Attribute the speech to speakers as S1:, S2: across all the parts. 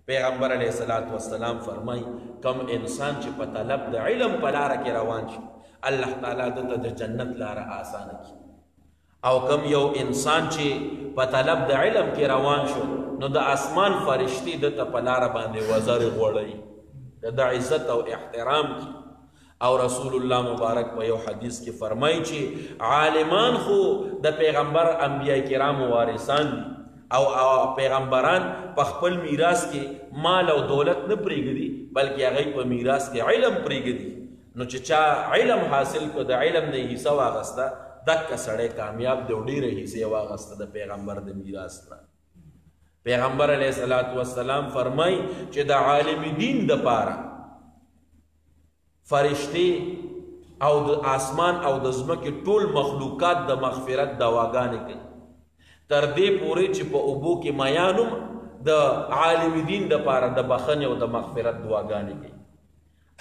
S1: پیغمبر علیہ السلام فرمائی کم انسان چې په طلب د علم په لاره کې روان شي الله تعالی دته د جنت لاره آسانه کړي، او کم یو انسان چې په طلب د علم کې روان شو نو د اسمان فرشتي دته په لاره باندې وزر غوړوي د عزت او احترام کی. او رسول الله مبارک په یو حدیث کې فرمایي چې عالمان خو د پیغمبر انبیاء کرام وارثان دي او پیغمبران په خپل میراث کې مال او دولت نه پریږدي بلکې هغه په میراث کې علم پریږدي. نو چې چا علم حاصل کو د علم نه حصہ واغسته دک سړی کامیاب دی، ډېرې حصې واغسته د پیغمبر د میراث نه. پیغمبر علیه السلام فرمای چې د عالم دین د پاره فرشتي او د آسمان او د ځمکې ټول مخلوقات د مغفرت دعاګانې کوي، تر دې پورې چې په اوبو کې میانم د عالم دین د پاره د بخښنې او د مغفرت دعاګانې کوي.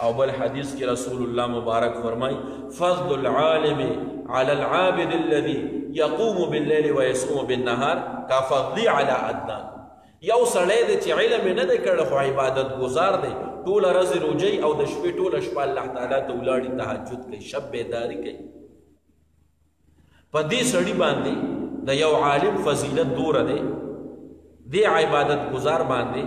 S1: او بل حدیث کې رسول الله مبارک فرمای فضل العالم على العابد الذي يقوم بالليل ويصوم بالنهار كفضلي على ادناكم. یو سړی دی چې علم نه دی کړی خو عبادت گزار دی، ټوله ورځ روژې او د شپې ټوله شپه الله تعالی ته ولاړي تهجد کوي، شب بیداري کوي. په دې سړي باندې د یو عالم فضیلت دوره دی، دې عبادت گزار باندې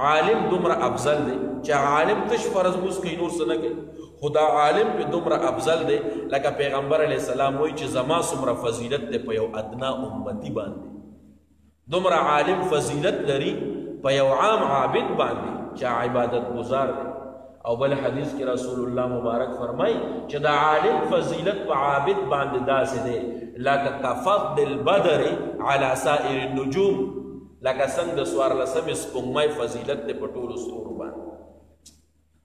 S1: عالم دومره افضل دی چې عالم تش فرض موس کوي نور څه نه کوي، خدا عالم په دومره افضل دی لکه پیغمبر علیه السلام وایي چې زما څومره فضیلت دی په یو ادنا امتی باندې. دومره عالم فضیلت لري په یو عام عابد باندې چې عبادت گزار دی. او بل حدیث کې رسول الله مبارک فرمای چې د عالم فضیلت په عابد باندې داسې دی لکه کفضل البدر علی سائر النجوم، لکه څنګه د څوارلسمې سپوږمۍ فضیلت دی په ټولو ستورو باندې.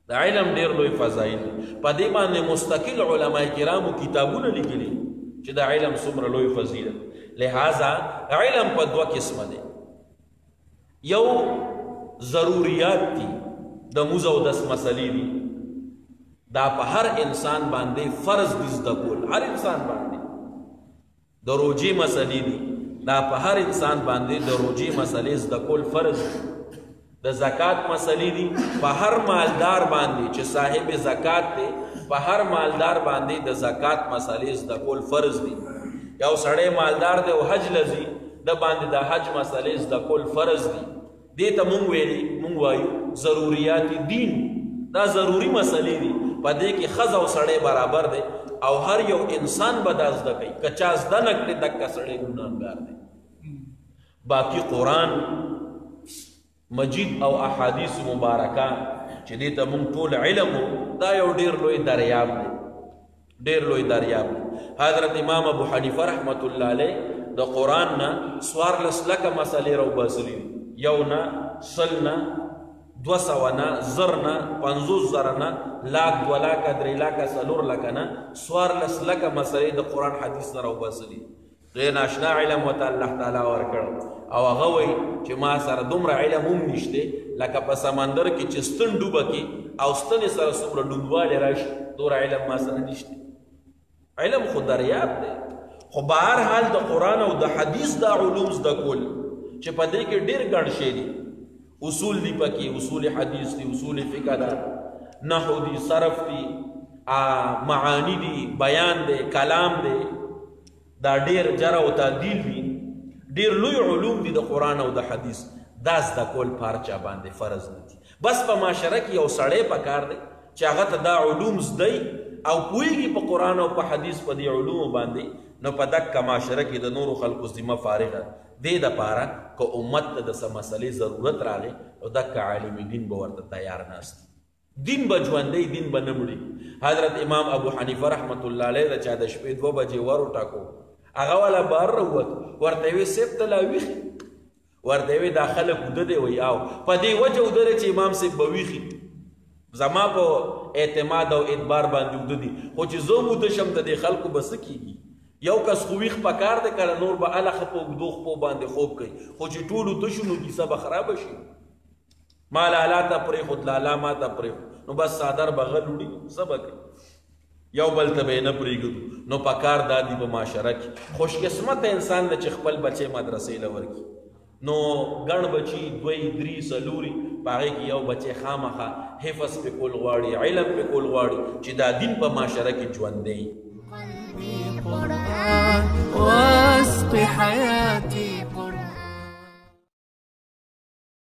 S1: د علم ډېر لوی فضایل دي، په دې باندې مستقل علما کرامو کتابونه لیکلي چې د علم څومره لوی فضیلت. لہذا علم په دوه قسمه دی، یو ضروریات دي د موز او دس مسلې دي، دا په هر انسان باندې فرض دي زده کول، هر انسان باندې. د روژې مسلې دي، دا په هر انسان باندې د روژې مسلې زده کول فرض دي. د زکات مسلې دي، په هر مالدار باندې چې صاحب زکات دی په هر مالدار باندې د زکات مسلې زده کول فرض دي. یو سړی مالدار دی او حج لذي د باندې د حج مسلې زده کول فرض دي. دې ته مونږ وایو ضروریات دین، دا ضروری مسلې دي، په دې کې ښځه او سړی برابر دی او هر یو انسان به دا زده کوي، که چا زده نه کړي دکه سړی ګناهګار دی. باقي قرآن مجید او احادیث مبارکه چې دې ته مونږ ټول علم دا یو ډېر لوی دریاب دی، ډېر لوی دریاب دی. حضرت امام ابو حنیفه رحمت الله علیه د قرآن نه 14 لکه مسلې راوباسلي دي، یو نه، سل نه، 200 نه، زر نه، 50,000 نه، لاک، 2 لاکه، 3 لاکه، 4 لکه نه، 14 لکه مسلې د قرآن حدیث نه راوباسلي دي. غیر ناشنا علم ورته الله تعالی ورکړ او هغه وایي چې ما سره دومره علم هم نشته لکه په سمندر کې چې ستن ډوبه کې او ستنې سره څومره ډوبوالی راشي دومره علم ما سره نشته. علم خو دریاب دی، خو به هر حال د قرآن او د حدیث دا علوم زده کول چې په دې کې ډېر ګڼ شی دي، اصول دي پکې، اصول حدیث دي، اصول فقه ده، نحو دي، صرف دي، معانی دي، بیان دی، کلام دی، دا ډېر جر او تعدیل دي، ډېر لوی علوم دي د قرآن او د حدیث. دا زده کول پارچا باندې فرض نه دي. بس په معاشره کې یو سړی پکار دی چې هغه ته دا علوم زده او پوهېږي په قرآن او په حدیث په دې علومو باندې، نو په دکه معاشره کې د نورو خلکو ذمه فارغه. دې دپاره که امت ته د څه مسلې ضرورت راغی او دکه عالم دین به ورته تیار ناست، دین به ژوندی، دین به نه مړي. حضرت امام ابو حنیفه رحمت الله علیه د چا د شپې 2 بجې ور وټاکو، هغه والا بار راووت، ورته یې ویې صاحب ته لا ویښي، ورته یې ویې دا خلک وده دی وایي او په دې وجه وده دی چې امام صاحب به ویښي، زما په اعتماد او اعتبار باندې وده دي، خو چې زه وده شم د دې خلکو به څه کېږي؟ یو کس خو ویښ پکار دی، کله نور به الخه په اوږدو خپو باندې خوب کوي، خو چې ټولو تشو نو کیسه به خرابه شي. ما لالا ته پرېښود، لالا ما ته پرېښود، نو بس څادر به غل وړي، څه به کوي؟ یو بل ته به یې نه پرېږدو. نو پکار دا دي په معاشره کې خوش قسمته انسان دی چې خپل بچی مدرسې له ورکړي، نو ګڼ بچي دوی درې څلوري په هغې کې یو بچی خامخا حفظ پې کول غواړي علم پې کول غواړي چې دا دین په معاشره کې ژوندی
S2: قرآن واسق حياتي